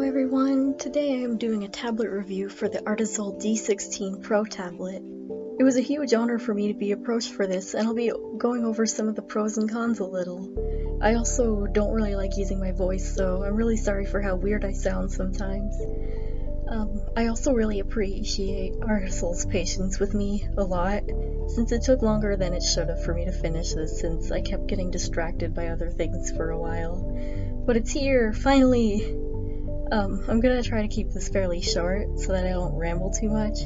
Hello everyone! Today I am doing a tablet review for the Artisul D16 Pro tablet. It was a huge honor for me to be approached for this, and I'll be going over some of the pros and cons a little. I also don't really like using my voice, so I'm really sorry for how weird I sound sometimes. I also really appreciate Artisul's patience with me a lot, since it took longer than it should have for me to finish this, since I kept getting distracted by other things for a while. But it's here, finally! I'm gonna try to keep this fairly short so that I don't ramble too much.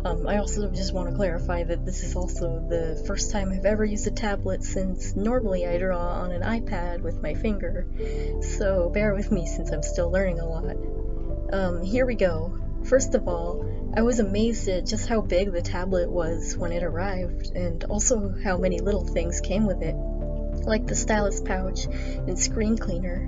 I also just want to clarify that this is also the first time I've ever used a tablet, since normally I draw on an iPad with my finger, so bear with me since I'm still learning a lot. Here we go. First of all, I was amazed at just how big the tablet was when it arrived, and also how many little things came with it, like the stylus pouch and screen cleaner.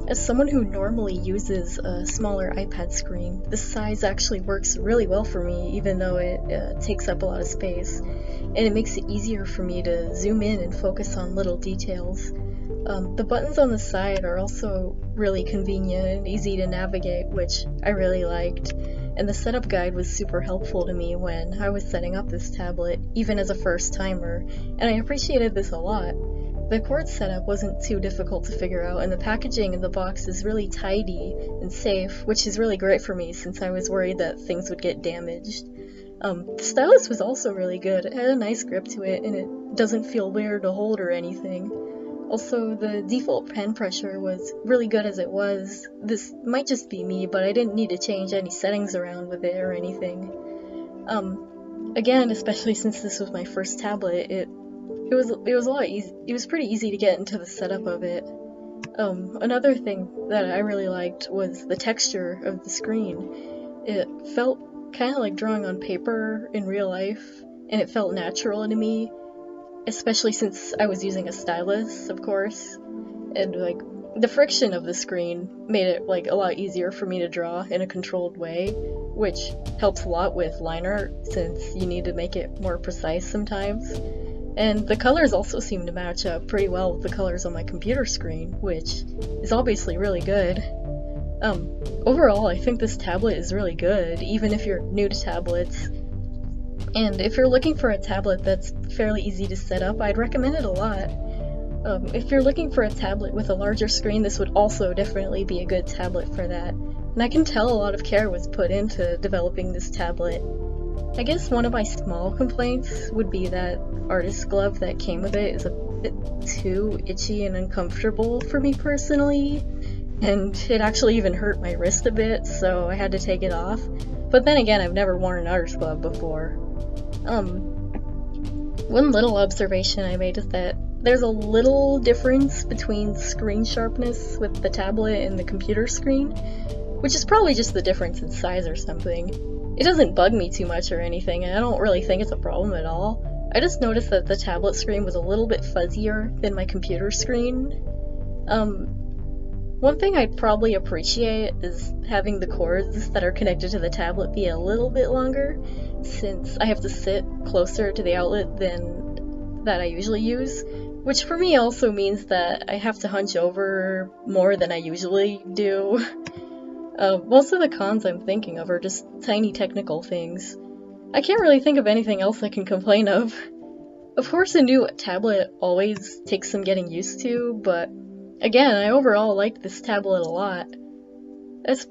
As someone who normally uses a smaller iPad screen, this size actually works really well for me, even though it takes up a lot of space, and it makes it easier for me to zoom in and focus on little details. The buttons on the side are also really convenient and easy to navigate, which I really liked, and the setup guide was super helpful to me when I was setting up this tablet, even as a first timer, and I appreciated this a lot. The cord setup wasn't too difficult to figure out, and the packaging in the box is really tidy and safe, which is really great for me since I was worried that things would get damaged. The stylus was also really good. It had a nice grip to it, and it doesn't feel weird to hold or anything. Also, the default pen pressure was really good as it was. This might just be me, but I didn't need to change any settings around with it or anything. Again, especially since this was my first tablet, it was pretty easy to get into the setup of it. Another thing that I really liked was the texture of the screen. It felt kind of like drawing on paper in real life, and it felt natural to me, especially since I was using a stylus, of course, and like the friction of the screen made it like a lot easier for me to draw in a controlled way, which helps a lot with line art since you need to make it more precise sometimes. And the colors also seem to match up pretty well with the colors on my computer screen, which is obviously really good. Overall, I think this tablet is really good, even if you're new to tablets. And if you're looking for a tablet that's fairly easy to set up, I'd recommend it a lot. If you're looking for a tablet with a larger screen, this would also definitely be a good tablet for that. And I can tell a lot of care was put into developing this tablet. I guess one of my small complaints would be that artist glove that came with it is a bit too itchy and uncomfortable for me personally, and it actually even hurt my wrist a bit, so I had to take it off. But then again, I've never worn an artist glove before. One little observation I made is that there's a little difference between screen sharpness with the tablet and the computer screen, which is probably just the difference in size or something. It doesn't bug me too much or anything, and I don't really think it's a problem at all. I just noticed that the tablet screen was a little bit fuzzier than my computer screen. One thing I'd probably appreciate is having the cords that are connected to the tablet be a little bit longer, since I have to sit closer to the outlet than that I usually use, which for me also means that I have to hunch over more than I usually do. Most of the cons I'm thinking of are just tiny technical things. I can't really think of anything else I can complain of. Of course, a new tablet always takes some getting used to, but again, I overall liked this tablet a lot. That's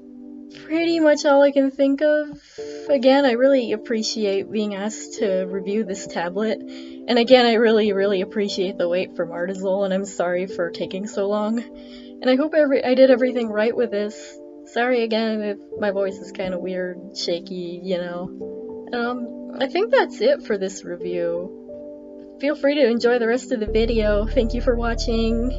pretty much all I can think of. Again, I really appreciate being asked to review this tablet, and again, I really appreciate the wait from Artisul, and I'm sorry for taking so long. And I hope I did everything right with this. Sorry again if my voice is kind of weird, shaky, you know. I think that's it for this review. Feel free to enjoy the rest of the video. Thank you for watching.